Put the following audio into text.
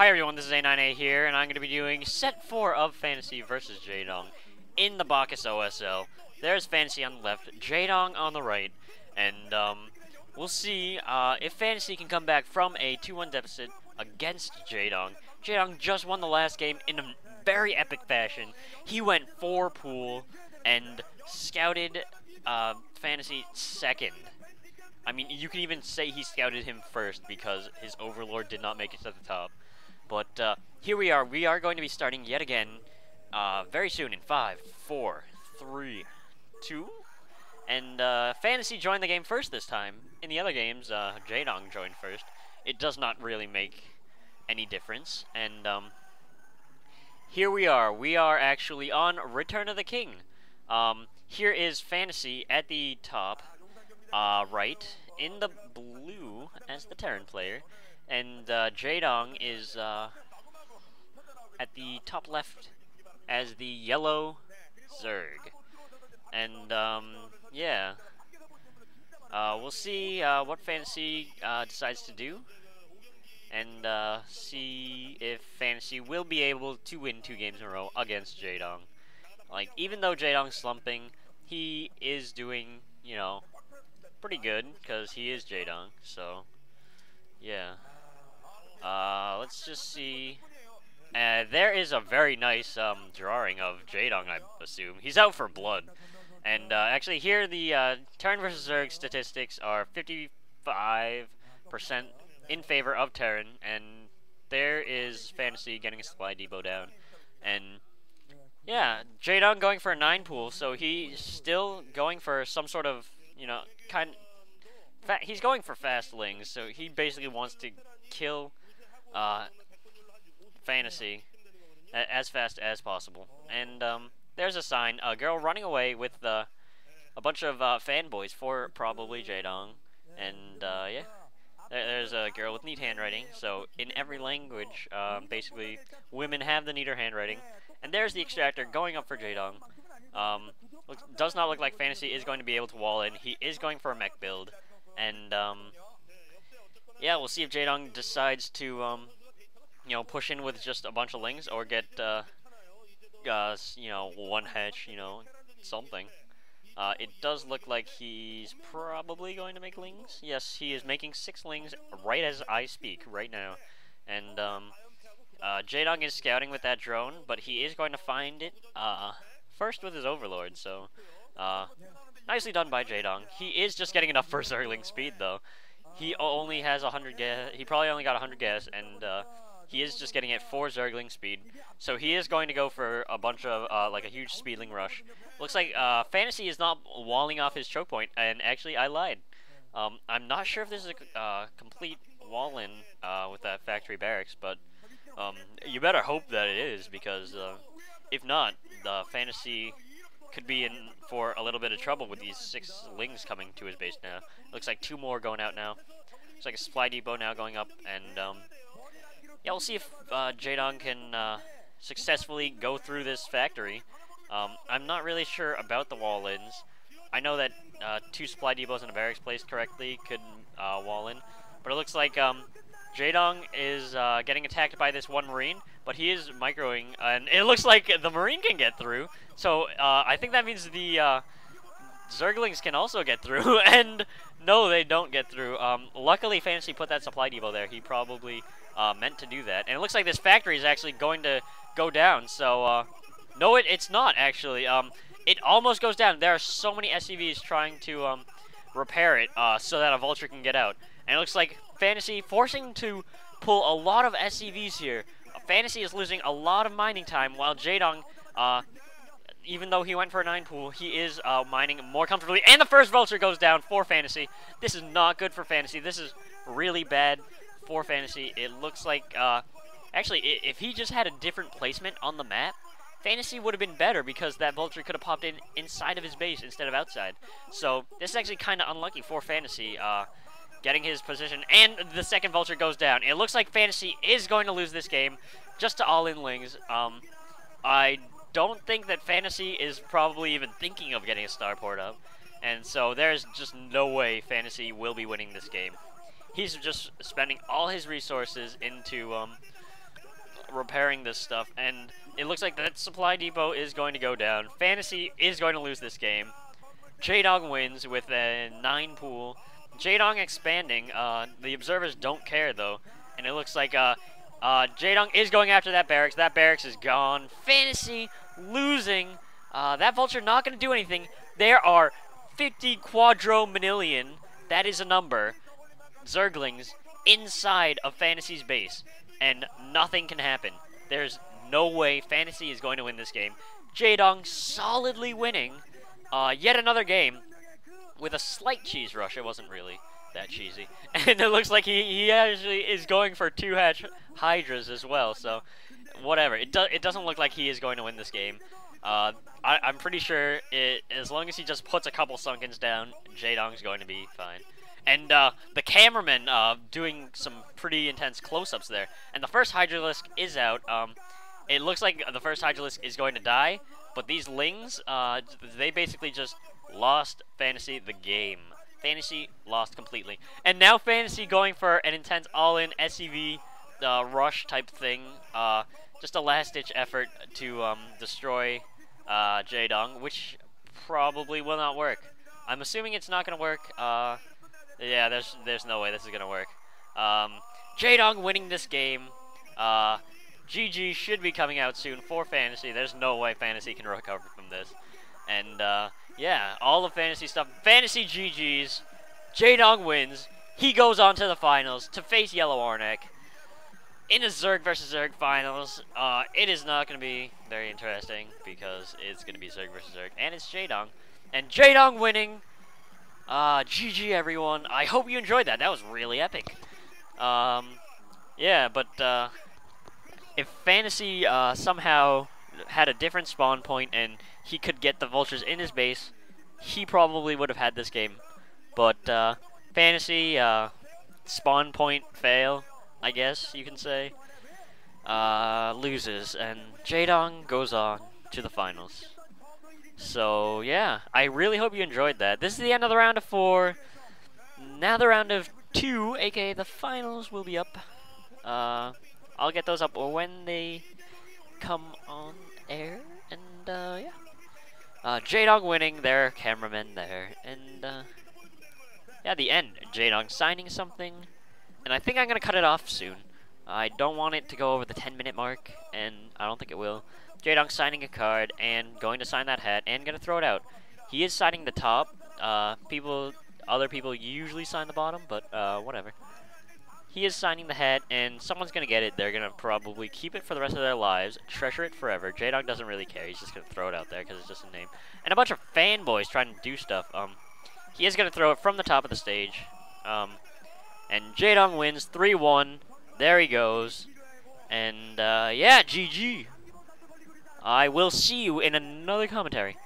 Hi everyone, this is A9A here, and I'm going to be doing set 4 of Fantasy versus Jaedong in the Bacchus OSL. There's Fantasy on the left, Jaedong on the right, and we'll see if Fantasy can come back from a 2-1 deficit against Jaedong. Jaedong just won the last game in a very epic fashion. He went 4-pool and scouted Fantasy second. I mean, you can even say he scouted him first because his Overlord did not make it to the top. But here we are. We are going to be starting yet again very soon in 5, 4, 3, 2. And Fantasy joined the game first this time. In the other games, Jaedong joined first. It does not really make any difference. And here we are. We are actually on Return of the King. Here is Fantasy at the top. Right, in the blue as the Terran player, and Jaedong is at the top left as the yellow Zerg. And yeah, we'll see what Fantasy decides to do, and see if Fantasy will be able to win 2 games in a row against Jaedong. Like, even though Jaedong's slumping, he is doing, you know, pretty good, because he is Jaedong, so, yeah. Let's just see. There is a very nice, drawing of Jaedong, I assume. He's out for blood. And, actually, here the, Terran versus Zerg statistics are 55% in favor of Terran, and there is Fantasy getting a supply depot down. And, yeah, Jaedong going for a 9-pool, so he's still going for some sort of, you know, he's going for fastlings, so he basically wants to kill Fantasy as fast as possible. And there's a sign, a girl running away with a bunch of fanboys for probably Jaedong. And yeah, there's a girl with neat handwriting. So in every language, basically, women have the neater handwriting. And there's the extractor going up for Jaedong. Does not look like Fantasy is going to be able to wall in. He is going for a mech build. And, yeah, we'll see if Jaedong decides to, you know, push in with just a bunch of lings or get, you know, one hatch, you know, something. It does look like he's probably going to make lings. Yes, he is making 6 lings right as I speak, right now. And, Jaedong is scouting with that drone, but he is going to find it, first with his Overlord, so, nicely done by Jaedong. He is just getting enough for Zergling speed, though. He only has 100 gas. He probably only got 100 gas, and he is just getting at 4 Zergling speed. So he is going to go for a bunch of, like a huge speedling rush. Looks like Fantasy is not walling off his choke point, and actually I lied. I'm not sure if this is a complete wall-in with that factory barracks, but you better hope that it is, because if not, the Fantasy could be in for a little bit of trouble with these 6 lings coming to his base now. Looks like 2 more going out now. Looks like a supply depot now going up, and yeah, we'll see if Jaedong can successfully go through this factory. I'm not really sure about the wall-ins. I know that 2 supply depots and a barracks placed correctly could wall in, but it looks like Jaedong is getting attacked by this one Marine, but he is microing, and it looks like the Marine can get through. So I think that means the Zerglings can also get through, and no, they don't get through. Luckily, Fantasy put that supply depot there. He probably meant to do that. And it looks like this factory is actually going to go down, so no, it's not, actually. It almost goes down. There are so many SCVs trying to repair it so that a Vulture can get out. And it looks like Fantasy forcing to pull a lot of SCVs here. Fantasy is losing a lot of mining time, while Jaedong, even though he went for a 9-pool, he is mining more comfortably. And the first Vulture goes down for Fantasy. This is not good for Fantasy. This is really bad for Fantasy. It looks like, actually, if he just had a different placement on the map, Fantasy would have been better, because that Vulture could have popped in inside of his base instead of outside. So this is actually kind of unlucky for Fantasy, getting his position, and the second Vulture goes down. It looks like Fantasy is going to lose this game just to all-in lings. I don't think that Fantasy is probably even thinking of getting a starport up, and so there's just no way Fantasy will be winning this game. He's just spending all his resources into repairing this stuff, and it looks like that supply depot is going to go down. Fantasy is going to lose this game. Jaedong wins with a 9 pool. Jaedong expanding. The observers don't care though, and it looks like Jaedong is going after that barracks. That barracks is gone. Fantasy losing. That vulture not going to do anything. There are 50 quadro-manillion. That is a number. Zerglings inside of Fantasy's base, and nothing can happen. There's no way Fantasy is going to win this game. Jaedong solidly winning yet another game with a slight cheese rush. It wasn't really that cheesy. And it looks like he actually is going for 2 hatch Hydras as well, so whatever. It doesn't look like he is going to win this game. I'm pretty sure as long as he just puts a couple Sunkens down, Jaedong's going to be fine. And the cameraman doing some pretty intense close-ups there. And the first Hydralisk is out. It looks like the first Hydralisk is going to die, but these Lings, they basically just lost Fantasy the game. Fantasy lost completely. And now Fantasy going for an intense all-in SCV rush type thing. Just a last-ditch effort to destroy Jaedong, which probably will not work. I'm assuming it's not going to work. Yeah, there's no way this is going to work. Jaedong winning this game. GG should be coming out soon for Fantasy. There's no way Fantasy can recover from this. And, yeah, all of Fantasy stuff. Fantasy GG's. Jaedong wins. He goes on to the finals to face Yellow Arnak in a Zerg versus Zerg finals. It is not going to be very interesting because it's going to be Zerg versus Zerg. And it's Jaedong. And Jaedong winning. GG everyone. I hope you enjoyed that. That was really epic. Yeah, but if Fantasy somehow had a different spawn point and he could get the vultures in his base, he probably would have had this game. But Fantasy spawn point fail, I guess you can say, loses, and Jaedong goes on to the finals. So yeah, I really hope you enjoyed that. This is the end of the round of 4. Now the round of 2, aka the finals, will be up. I'll get those up when they come on air, and yeah. Jaedong winning, their cameraman there, and yeah, the end. Jaedong signing something, and I think I'm gonna cut it off soon. I don't want it to go over the 10-minute mark, and I don't think it will. Jaedong signing a card and going to sign that hat and gonna throw it out. He is signing the top. Other people usually sign the bottom, but whatever. He is signing the hat, and someone's gonna get it. They're gonna probably keep it for the rest of their lives, treasure it forever. Jaedong doesn't really care. He's just gonna throw it out there because it's just a name. And a bunch of fanboys trying to do stuff. He is gonna throw it from the top of the stage. And Jaedong wins 3-1. There he goes. And yeah, GG. I will see you in another commentary.